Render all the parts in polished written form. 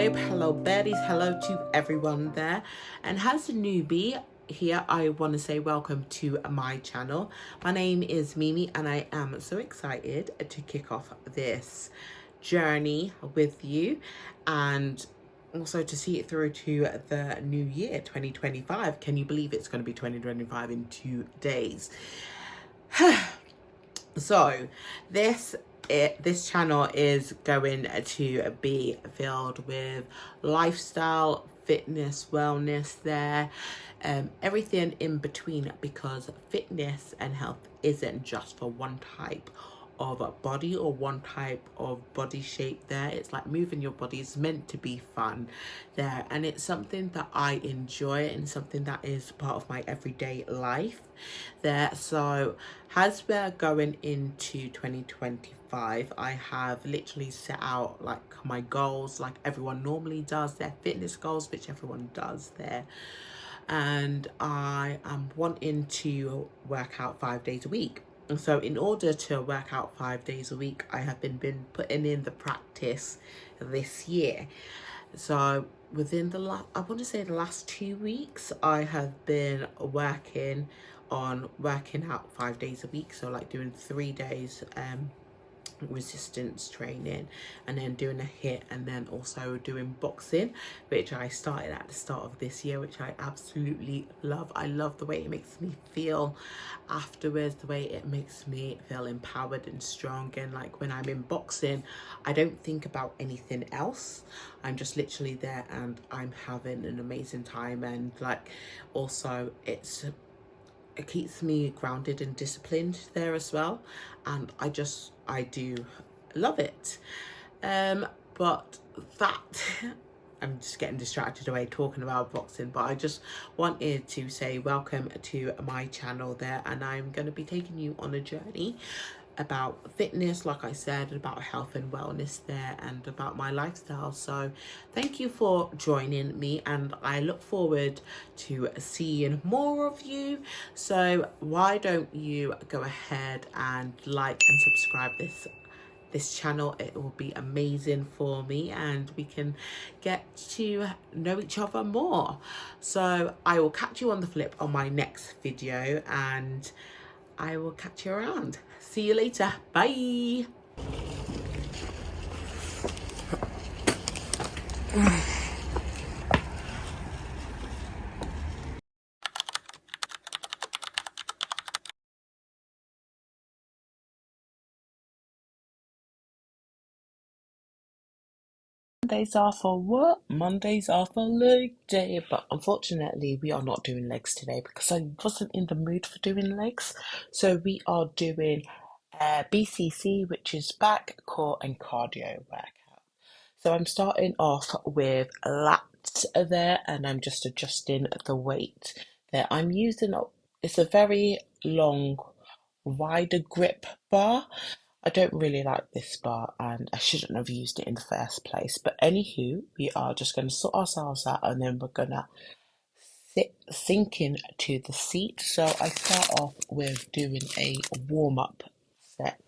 Hello baddies, hello to everyone there. And as a newbie here, I want to say welcome to my channel. My name is Mimi and I am so excited to kick off this journey with you and also to see it through to the new year 2025. Can you believe it's going to be 2025 in 2 days? So this channel is going to be filled with lifestyle, fitness, wellness there, everything in between, because fitness and health isn't just for one type of body or one type of body shape there. It's like moving your body is meant to be fun there, and it's something that I enjoy and something that is part of my everyday life there. So as we're going into 2025, I have literally set out like my goals, like everyone normally does, their fitness goals, which everyone does there. And I am wanting to work out 5 days a week. And so in order to work out 5 days a week, I have been putting in the practice this year. So within the I want to say the last 2 weeks, I have been working out 5 days a week. So like doing 3 days resistance training, and then doing a HIIT, and then also doing boxing, which I started at the start of this year, which I absolutely love. I love the way it makes me feel afterwards, the way it makes me feel empowered and strong. And like when I'm in boxing, I don't think about anything else. I'm just literally there and I'm having an amazing time. And like also it keeps me grounded and disciplined there as well, and I do love it. But that I'm just getting distracted away talking about boxing, but I just wanted to say welcome to my channel there, and I'm going to be taking you on a journey about fitness, like I said, about health and wellness there, and about my lifestyle. So thank you for joining me, and I look forward to seeing more of you. So why don't you go ahead and like and subscribe this channel? It will be amazing for me, and we can get to know each other more. So I will catch you on the flip on my next video, and I will catch you around. See you later. Bye. Mondays are for what? Mondays are for leg day, but unfortunately we are not doing legs today because I wasn't in the mood for doing legs. So we are doing BCC, which is back, core and cardio workout. So I'm starting off with lats there, and I'm just adjusting the weight there. I'm using, it's a very long, wider grip bar. I don't really like this bar and I shouldn't have used it in the first place. But anywho, we are just going to sort ourselves out, and then we're going to sink into the seat. So I start off with doing a warm-up set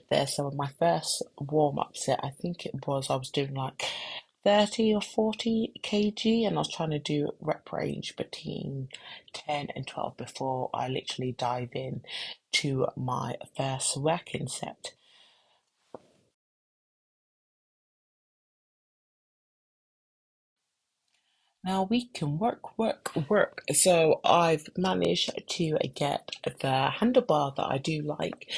there. So my first warm-up set, I think I was doing like 30 or 40 kg, and I was trying to do rep range between 10 and 12 before I literally dive in to my first working set. Now we can work. So I've managed to get the handlebar that I do like.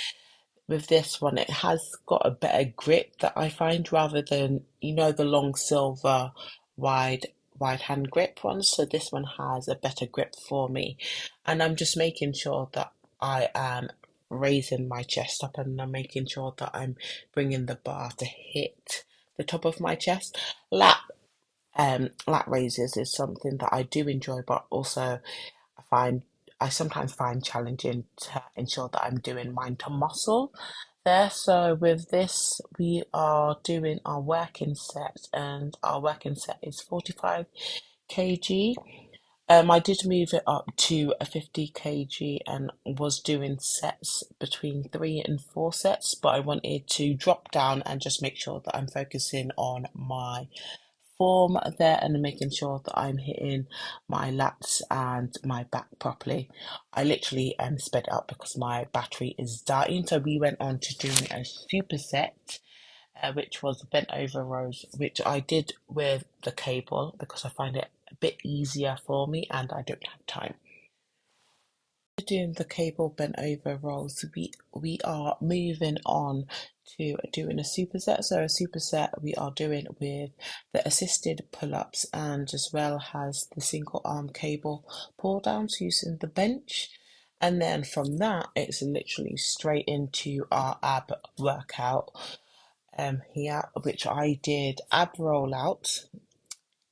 With this one, it has got a better grip that I find, rather than, the long silver wide hand grip ones. So this one has a better grip for me. And I'm just making sure that I am raising my chest up, and I'm making sure that I'm bringing the bar to hit the top of my chest. Lat raises is something that I do enjoy, but also I find I sometimes find challenging to ensure that I'm doing mind to muscle there. So with this, we are doing our working set, and our working set is 45 kg. I did move it up to a 50 kg and was doing sets between 3 and 4 sets, but I wanted to drop down and just make sure that I'm focusing on my form there and making sure that I'm hitting my lats and my back properly. I literally sped it up because my battery is dying. So we went on to doing a superset, which was bent over rows, which I did with the cable because I find it a bit easier for me and I don't have time. Doing the cable bent over rolls, we are moving on to doing a superset. So a superset we are doing with the assisted pull-ups and as well as the single arm cable pull downs using the bench. And then from that, it's literally straight into our ab workout here, which I did ab rollout,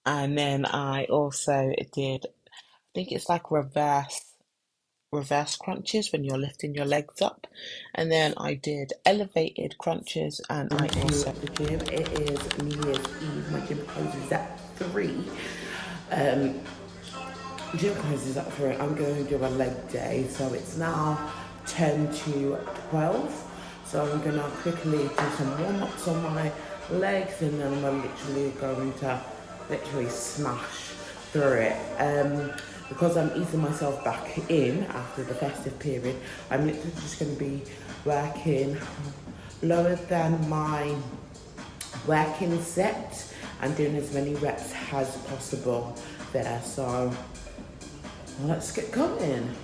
and then I also did, I think it's like reverse crunches when you're lifting your legs up, and then I did elevated crunches, and I also the gym. It is New Year's Eve. My gym closes at 3. Um, gym closes at 3. I'm going to do a leg day, so it's now 10 to 12. So I'm gonna quickly do some warm-ups on my legs, and then I'm literally going to smash through it. Because I'm easing myself back in after the festive period, I'm literally just going to be working lower than my working set and doing as many reps as possible there. So let's get going.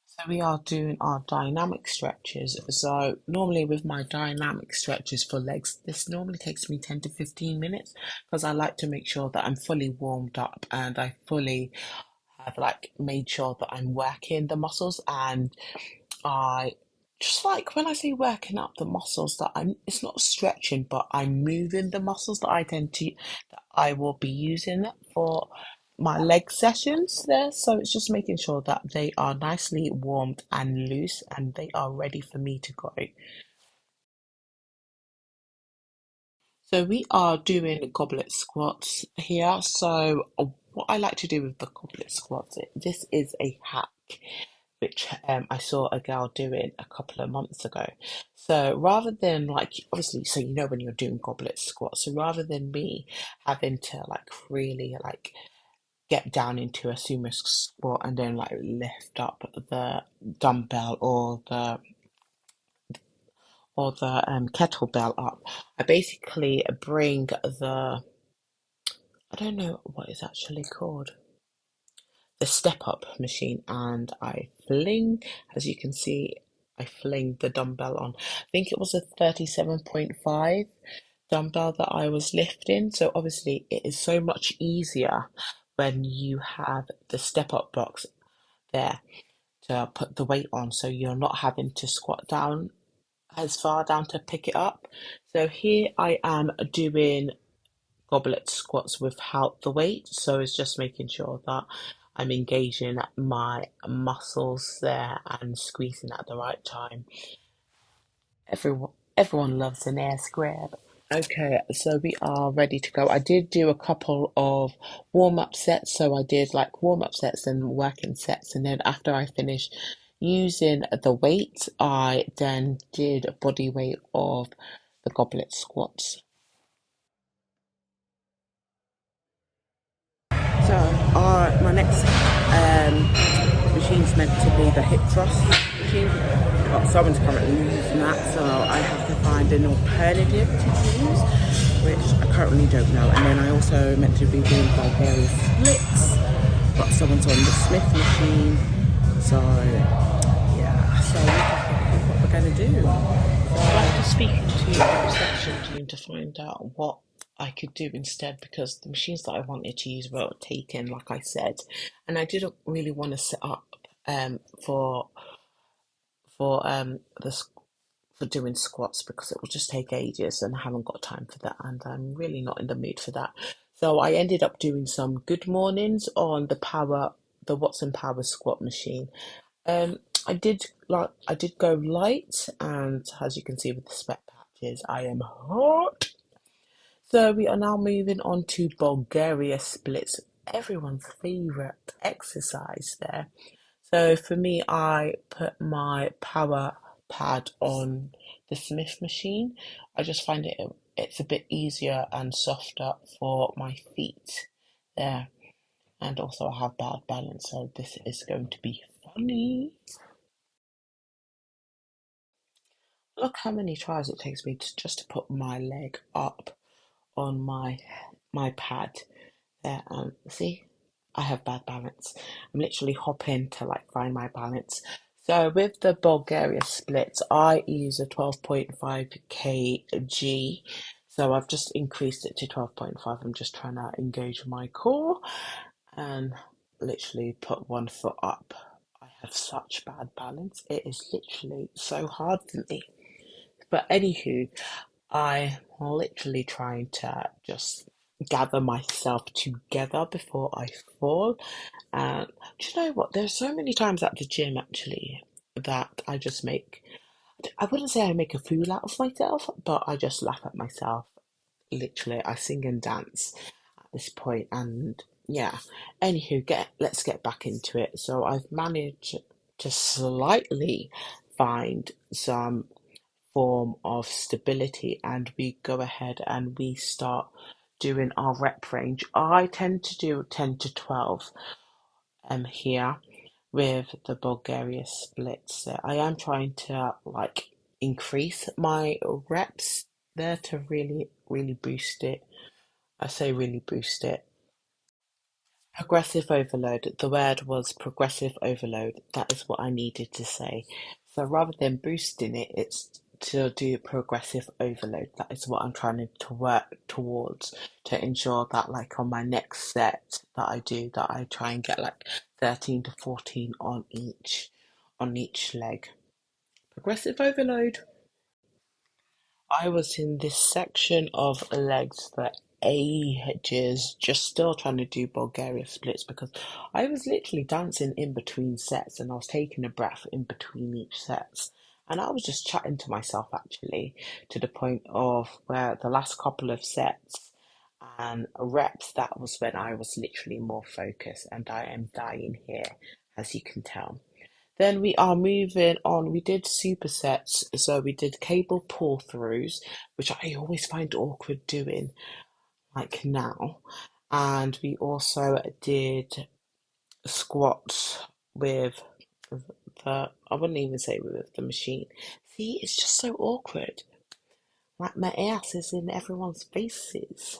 So we are doing our dynamic stretches. So normally with my dynamic stretches for legs, this normally takes me 10 to 15 minutes because I like to make sure that I'm fully warmed up and I fully have like made sure that I'm working the muscles, and I just like when I say working up the muscles that I'm, it's not stretching, but I'm moving the muscles that that I will be using for my leg sessions there. So it's just making sure that they are nicely warmed and loose and they are ready for me to go. So we are doing goblet squats here. So what I like to do with the goblet squats, this is a hack which I saw a girl doing a couple of months ago. So rather than like, obviously, so you know when you're doing goblet squats, so rather than me having to like really like get down into a sumo squat and then like lift up the dumbbell or the kettlebell up, I basically bring I don't know what it's actually called, the step up machine, and I fling, as you can see, I fling the dumbbell on. I think it was a 37.5 dumbbell that I was lifting. So obviously it is so much easier when you have the step up box there to put the weight on, so you're not having to squat down as far down to pick it up. So here I am doing goblet squats without the weight, so it's just making sure that I'm engaging my muscles there and squeezing at the right time. Everyone loves an air square. Okay, so we are ready to go. I did do a couple of warm-up sets, so I did like warm-up sets and working sets, and then after I finished using the weight, I then did a body weight of the goblet squats. So my next machine's meant to be the hip thrust machine, but someone's currently using that, so I have to find an alternative to use, which I currently don't know. And then I also meant to be doing Bulgarian splits, but someone's on the Smith machine, so yeah, so what we're gonna do. After speaking to the reception team to find out what I could do instead, because the machines that I wanted to use were taken, like I said, and I didn't really want to set up for this for doing squats because it will just take ages and I haven't got time for that, and I'm really not in the mood for that. So I ended up doing some good mornings on the Watson Power squat machine. I did go light, and as you can see with the sweat patches, I am hot. So we are now moving on to Bulgaria splits, everyone's favorite exercise there. So for me, I put my power pad on the Smith machine. I just find it's a bit easier and softer for my feet there. And also I have bad balance, so this is going to be funny. Look how many tries it takes me just to put my leg up on my pad there. See, I have bad balance. I'm literally hopping to like find my balance. So with the Bulgaria splits, I use a 12.5 kg. So I've just increased it to 12.5. I'm just trying to engage my core and literally put one foot up. I have such bad balance. It is literally so hard for me. But anywho, I'm literally trying to just gather myself together before I fall. And do you know what? There's so many times at the gym actually that I just make, I wouldn't say I make a fool out of myself, but I just laugh at myself. Literally, I sing and dance at this point, and yeah. Anywho, let's get back into it. So I've managed to slightly find some form of stability, and we go ahead and we start doing our rep range. I tend to do 10 to 12 here with the Bulgaria splits. So I am trying to like increase my reps there to really boost it. I say really boost it. Progressive overload. The word was progressive overload. That is what I needed to say. So rather than boosting it, it's to do progressive overload. That is what I'm trying to work towards to ensure that like on my next set that I do, that I try and get like 13 to 14 on each leg. Progressive overload. I was in this section of legs for ages, just still trying to do Bulgaria splits because I was literally dancing in between sets and I was taking a breath in between each sets. And I was just chatting to myself actually to the point of where the last couple of sets and reps, that was when I was literally more focused, and I am dying here, as you can tell. Then we are moving on. We did supersets, so we did cable pull throughs, which I always find awkward doing, like now. And we also did squats with I wouldn't even say with the machine. See, it's just so awkward. Like my ass is in everyone's faces.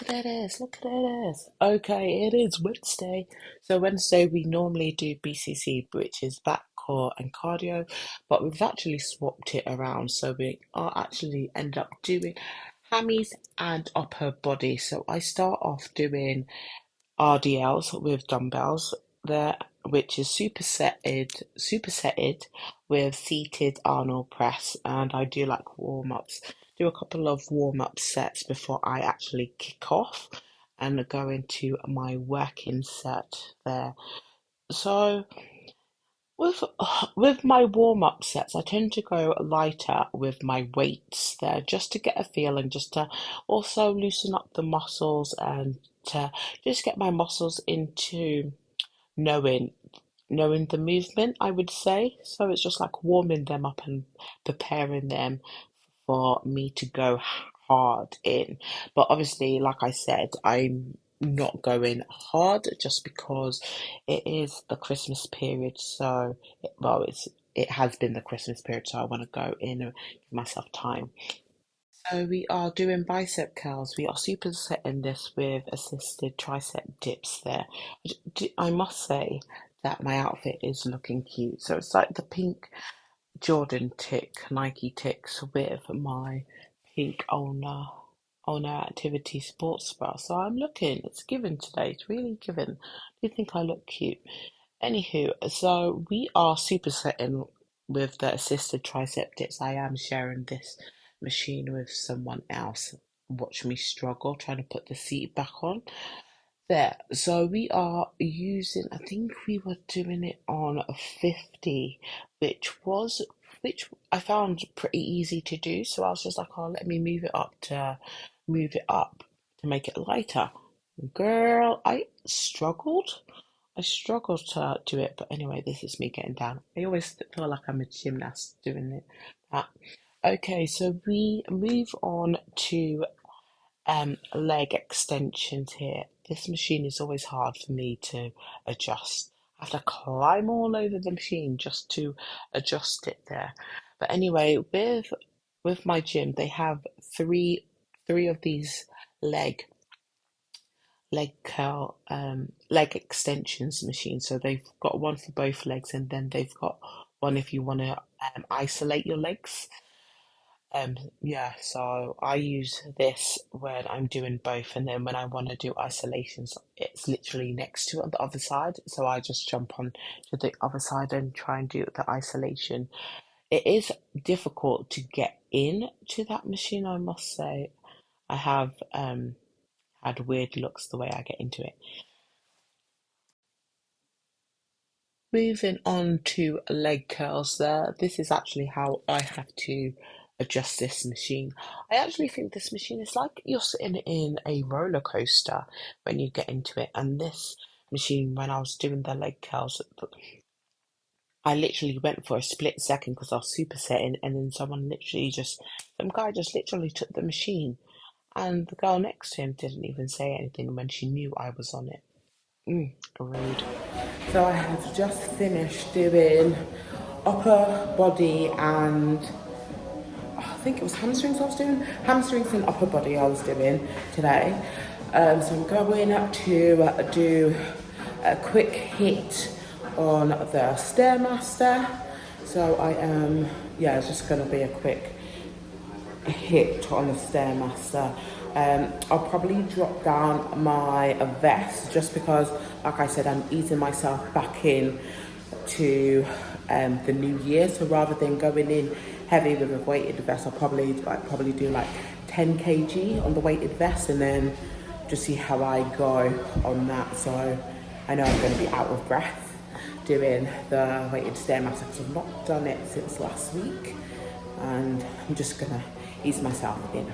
Look at this, look at this. Okay, it is Wednesday. So Wednesday we normally do BCC, which is back, core and cardio, but we've actually swapped it around. So we are actually end up doing hammies and upper body. So I start off doing RDLs with dumbbells there, which is supersetted with seated Arnold press, and I do like warm-ups. Do a couple of warm-up sets before I actually kick off and go into my working set there. So with with my warm-up sets, I tend to go lighter with my weights there just to get a feel and just to also loosen up the muscles and to just get my muscles into knowing knowing the movement, I would say. So it's just like warming them up and preparing them for me to go hard in. But obviously, like I said, I'm not going hard just because it is the Christmas period. So, well, it has been the Christmas period, so I want to go in and give myself time. So we are doing bicep curls. We are supersetting this with assisted tricep dips there. I must say that my outfit is looking cute. So it's like the pink Jordan tick, Nike ticks with my pink ulna. on our activity sports bra. So I'm looking, it's given today, it's really given. Do you think I look cute? Anywho, so we are supersetting with the assisted tricep dips. I am sharing this machine with someone else. Watch me struggle trying to put the seat back on. There, so we are using, I think we were doing it on a 50, which I found pretty easy to do. So I was just like, oh, let me move it up to make it lighter. Girl, I struggled to do it, but anyway, this is me getting down. I always feel like I'm a gymnast doing it. That. Okay, so we move on to leg extensions here. This machine is always hard for me to adjust. I have to climb all over the machine just to adjust it there. But anyway, with my gym, they have three of these leg leg extensions machines. So they've got one for both legs, and then they've got one if you want to isolate your legs. Yeah, so I use this when I'm doing both, and then when I want to do isolations, it's literally next to it on the other side. So I just jump on to the other side and try and do the isolation. It is difficult to get in to that machine, I must say. I have had weird looks the way I get into it. Moving on to leg curls there. This is actually how I have to adjust this machine. I actually think this machine is like you're sitting in a roller coaster when you get into it. And this machine, when I was doing the leg curls, I literally went for a split second because I was supersetting, and then some guy just literally took the machine, and the girl next to him didn't even say anything when she knew I was on it. Rude. So I have just finished doing upper body and I think it was hamstrings I was doing. Hamstrings and upper body I was doing today. So I'm going to do a quick hit on the stairmaster. So I am, yeah, it's just going to be a quick hit on the stairmaster. I'll probably drop down my vest just because, like I said, I'm easing myself back in to the new year. So rather than going in heavy with a weighted vest, I'll probably do like 10 kg on the weighted vest and then just see how I go on that. So I know I'm going to be out of breath doing the weighted stairmaster because I've not done it since last week, and I'm just gonna ease myself in.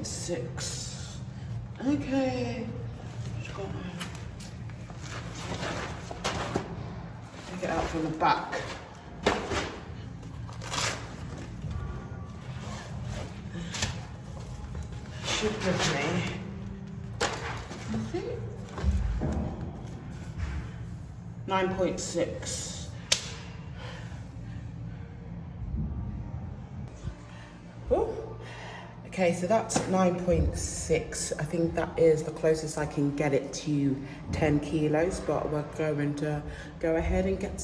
.6. Okay. Just got take it out from the back. Should give me, I think, 9.6. Okay, so that's 9.6. I think that is the closest I can get it to 10 kilos, but we're going to go ahead and get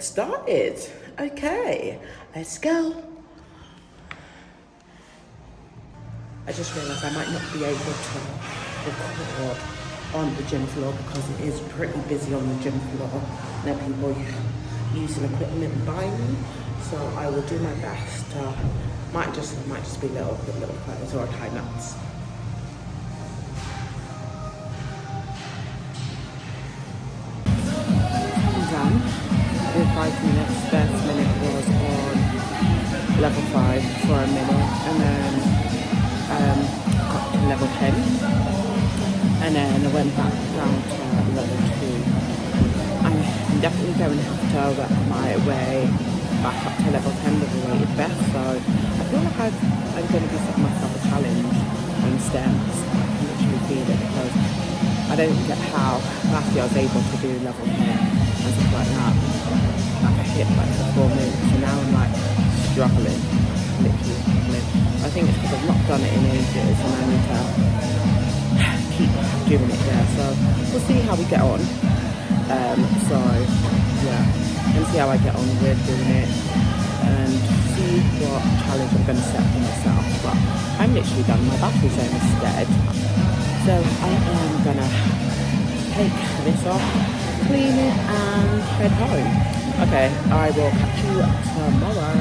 started. Okay, let's go. I just realised I might not be able to record on the gym floor because it is pretty busy on the gym floor. There are people using equipment by me, so I will do my best to, might just be little clothes or tie nuts. I'm done with 5 minutes. First minute was on level 5 for a minute, and then got to level 10, and then I went back down to level 2. I'm definitely going to have to work my way back up to level 10 with a weighted vest, so I feel like I'm going to be setting myself a challenge on stems. I can literally feel it because I don't get how last year I was able to do level 10 and stuff like that. Like I hit like for 4 minutes, and now I'm like struggling, literally struggling. I think it's because I've not done it in ages and I need to keep doing it there, so we'll see how we get on. So yeah, and see how I get on with doing it and see what challenge I'm going to set for myself. But I'm literally done. My battery's almost dead, so I am going to take this off, clean it and head home. Okay, I will catch you tomorrow.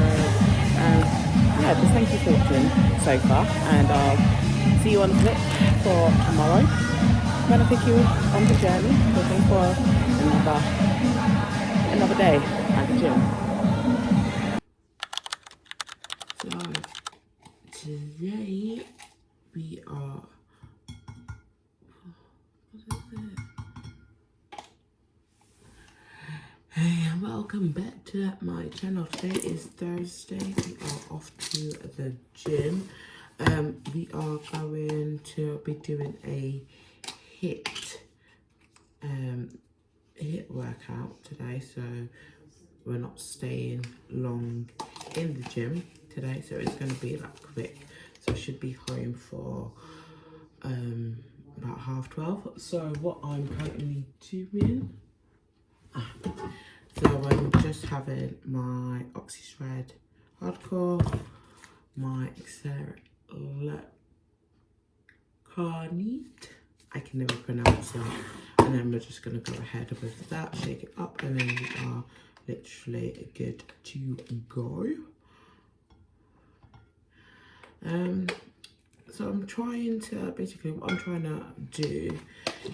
Yeah, just thank you for watching so far, and I'll see you on the flip for tomorrow when I take you on the journey looking for another day at the gym. So today we are, what is it? Hey, welcome back to my channel. Today is Thursday. We are off to the gym. We are going to be doing a HIIT workout today, so we're not staying long in the gym today, so it's going to be like quick, so I should be home for about 12:30. So what I'm currently doing, so I'm just having my OxyShred Hardcore, my carnite, I can never pronounce that, and then we're just going to go ahead with that, shake it up, and then we are literally good to go. So I'm trying to, basically what I'm trying to do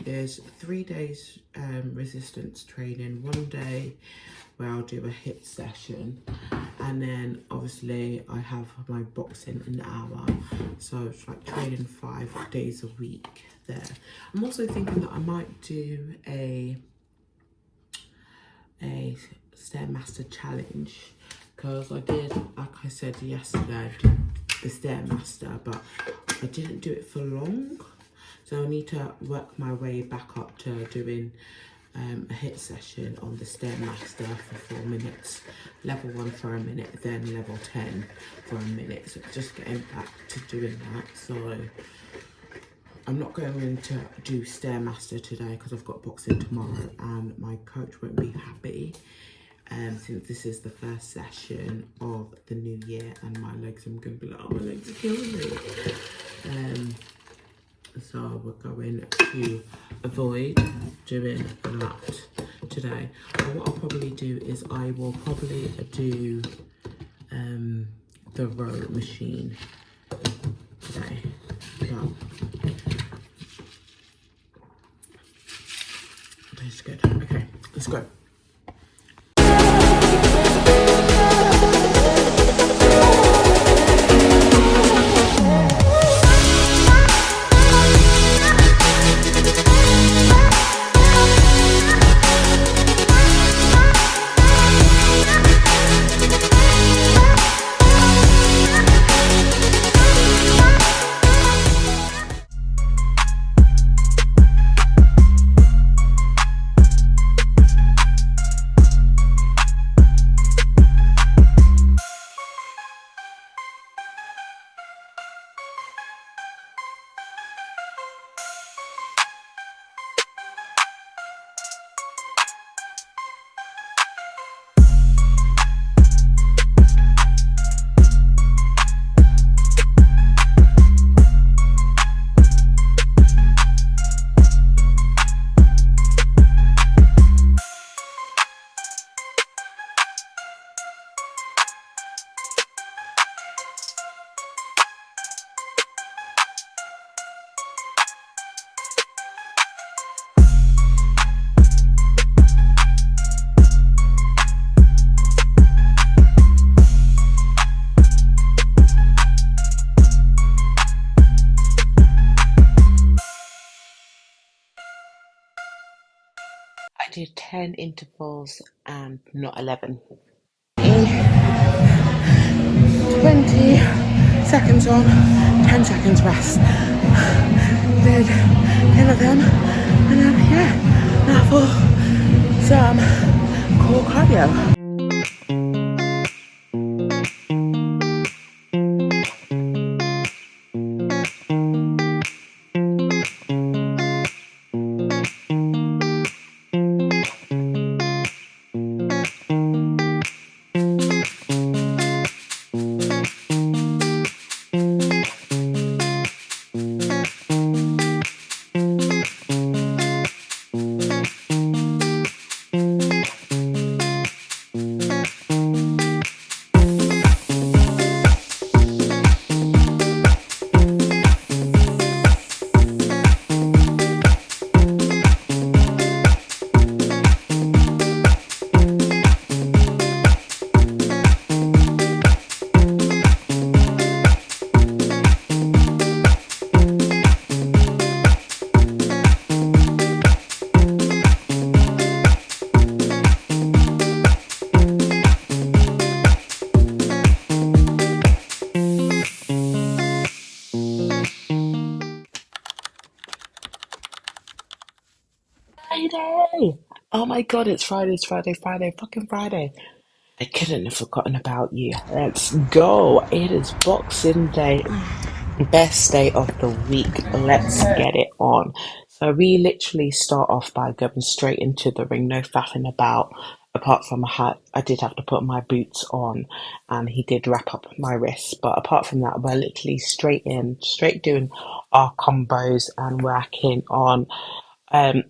is 3 days resistance training, 1 day where I'll do a HIIT session, and then obviously I have my boxing in an hour, so it's like training 5 days a week there. I'm also thinking that I might do a stairmaster challenge, because I did, like I said yesterday, I did the stairmaster, but I didn't do it for long, so I need to work my way back up to doing a HIIT session on the stairmaster for 4 minutes, level 1 for a minute, then level 10 for a minute. So just getting back to doing that. So I'm not going to do stairmaster today because I've got boxing tomorrow, and my coach won't be happy since this is the first session of the new year, and my legs, I'm going to be like, oh, my legs are killing me. So we're going to avoid doing that today. But what I'll probably do is I will probably do the row machine today. But that's good. Okay, let's go. 10 intervals and not 11. 20 seconds on, 10 seconds rest. Did 10 of them, and then now for some core cardio. Friday! Oh my god, it's Friday, fucking Friday. I couldn't have forgotten about you. Let's go. It is Boxing Day. Best day of the week. Let's get it on. So we literally start off by going straight into the ring, no faffing about. Apart from I did have to put my boots on, and he did wrap up my wrists. But apart from that, we're literally straight in, straight doing our combos and working on um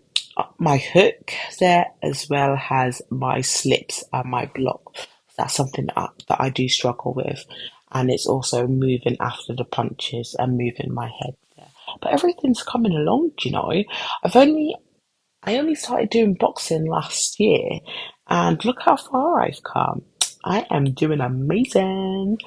my hook there, as well as my slips and my block. That's something that I do struggle with, and it's also moving after the punches and moving my head there. But everything's coming along, do you know. I only started doing boxing last year, and look how far I've come. I am doing amazing.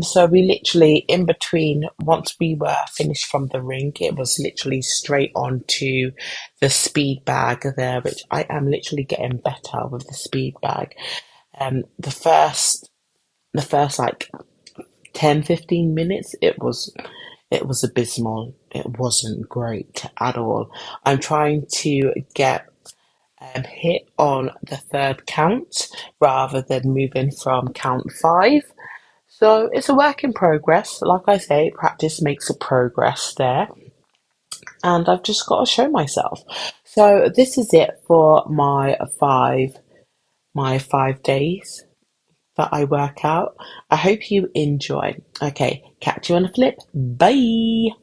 So we literally, in between, once we were finished from the ring, it was literally straight on to the speed bag there, which I am literally getting better with the speed bag. The first like 10-15 minutes, it was abysmal. It wasn't great at all. I'm trying to get hit on the third count rather than moving from count 5. So it's a work in progress. Like I say, practice makes a progress there. And I've just got to show myself. So this is it for my five days that I work out. I hope you enjoy. Okay, catch you on the flip. Bye.